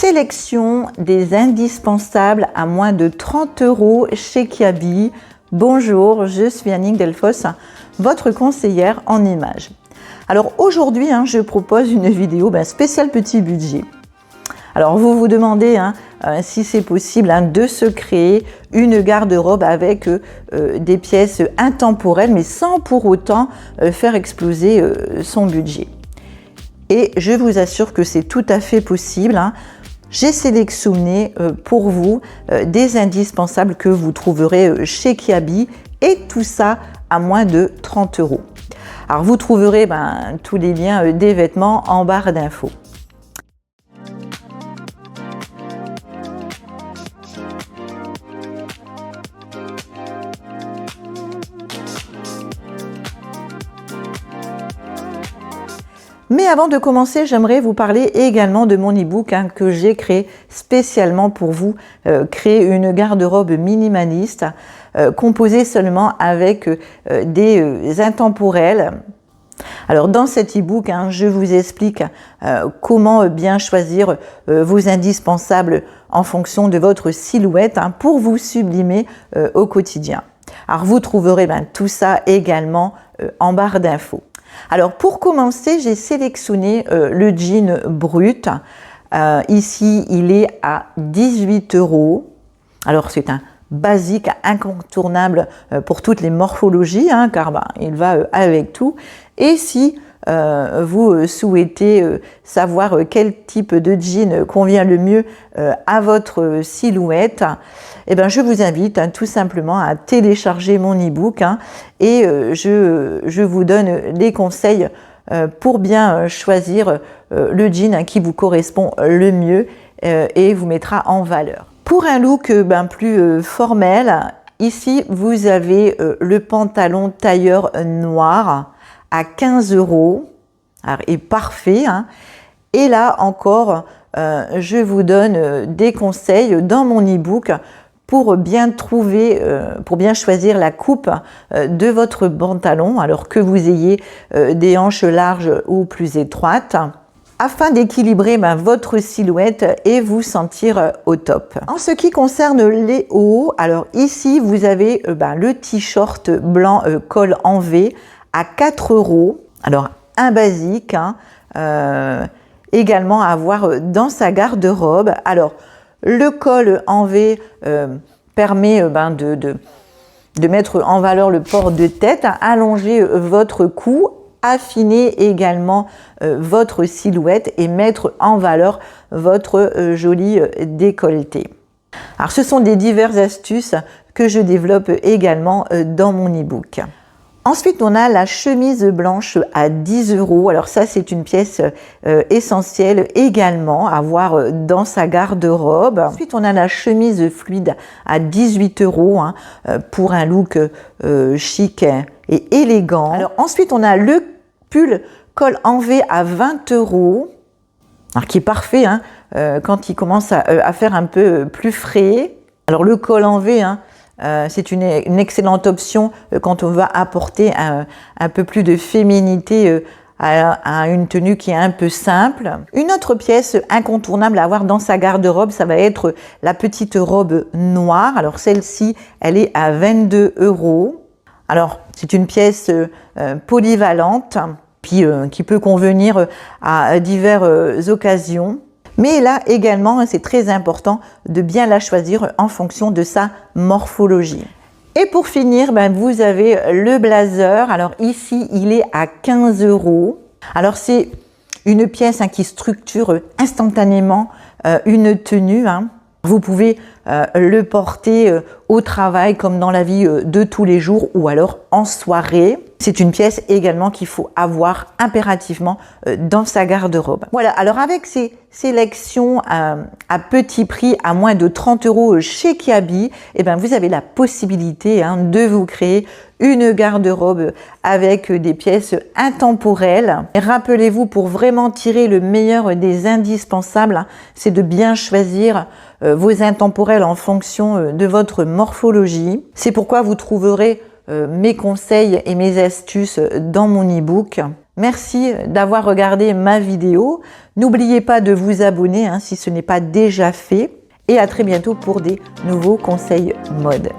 Sélection des indispensables à moins de 30 € chez Kiabi. Bonjour, je suis Annick Delfos, votre conseillère en images. Alors aujourd'hui, je propose une vidéo spéciale petit budget. Alors vous vous demandez si c'est possible de se créer une garde-robe avec des pièces intemporelles, mais sans pour autant faire exploser son budget. Et je vous assure que c'est tout à fait possible. J'ai sélectionné pour vous des indispensables que vous trouverez chez Kiabi et tout ça à moins de 30 €. Alors vous trouverez tous les liens des vêtements en barre d'infos. Mais avant de commencer, j'aimerais vous parler également de mon e-book que j'ai créé spécialement pour vous, créer une garde-robe minimaliste composée seulement avec des intemporels. Alors dans cet e-book, je vous explique comment bien choisir vos indispensables en fonction de votre silhouette pour vous sublimer au quotidien. Alors vous trouverez tout ça également en barre d'infos. Alors pour commencer, j'ai sélectionné le jean brut. Ici, il est à 18 €. Alors c'est un basique incontournable pour toutes les morphologies, car il va avec tout. Et si vous souhaitez savoir quel type de jean convient le mieux à votre silhouette, je vous invite tout simplement à télécharger mon e-book et je vous donne les conseils pour bien choisir le jean qui vous correspond le mieux et vous mettra en valeur. Pour un look plus formel, ici vous avez le pantalon tailleur noir à 15 €. Alors, il est parfait. Et là encore, je vous donne des conseils dans mon e-book pour bien choisir la coupe de votre pantalon, alors que vous ayez des hanches larges ou plus étroites, afin d'équilibrer votre silhouette et vous sentir au top. En ce qui concerne les hauts, alors ici vous avez le t-shirt blanc col en V à 4 €. Alors un basique, également à avoir dans sa garde-robe. Alors le col en V permet de mettre en valeur le port de tête, allonger votre cou, affiner également votre silhouette et mettre en valeur votre joli décolleté. Alors ce sont des diverses astuces que je développe également dans mon e-book. Ensuite, on a la chemise blanche à 10 €. Alors ça, c'est une pièce essentielle également à avoir dans sa garde-robe. Ensuite, on a la chemise fluide à 18 € pour un look chic et élégant. Alors ensuite, on a le pull col en V à 20 €, alors qui est parfait quand il commence à faire un peu plus frais. Alors le col en V, c'est une excellente option quand on va apporter un peu plus de féminité à une tenue qui est un peu simple. Une autre pièce incontournable à avoir dans sa garde-robe, ça va être la petite robe noire. Alors celle-ci, elle est à 22 €. Alors c'est une pièce polyvalente, puis qui peut convenir à diverses occasions. Mais là également, c'est très important de bien la choisir en fonction de sa morphologie. Et pour finir, vous avez le blazer. Alors ici, il est à 15 €. Alors c'est une pièce qui structure instantanément une tenue. Vous pouvez le porter au travail comme dans la vie de tous les jours ou alors en soirée. C'est une pièce également qu'il faut avoir impérativement dans sa garde-robe. Voilà, alors avec ces sélections à petit prix, à moins de 30 € chez Kiabi, vous avez la possibilité de vous créer une garde-robe avec des pièces intemporelles. Et rappelez-vous, pour vraiment tirer le meilleur des indispensables, c'est de bien choisir vos intemporels en fonction de votre morphologie. C'est pourquoi vous trouverez mes conseils et mes astuces dans mon e-book. Merci d'avoir regardé ma vidéo. N'oubliez pas de vous abonner si ce n'est pas déjà fait. Et à très bientôt pour des nouveaux conseils mode.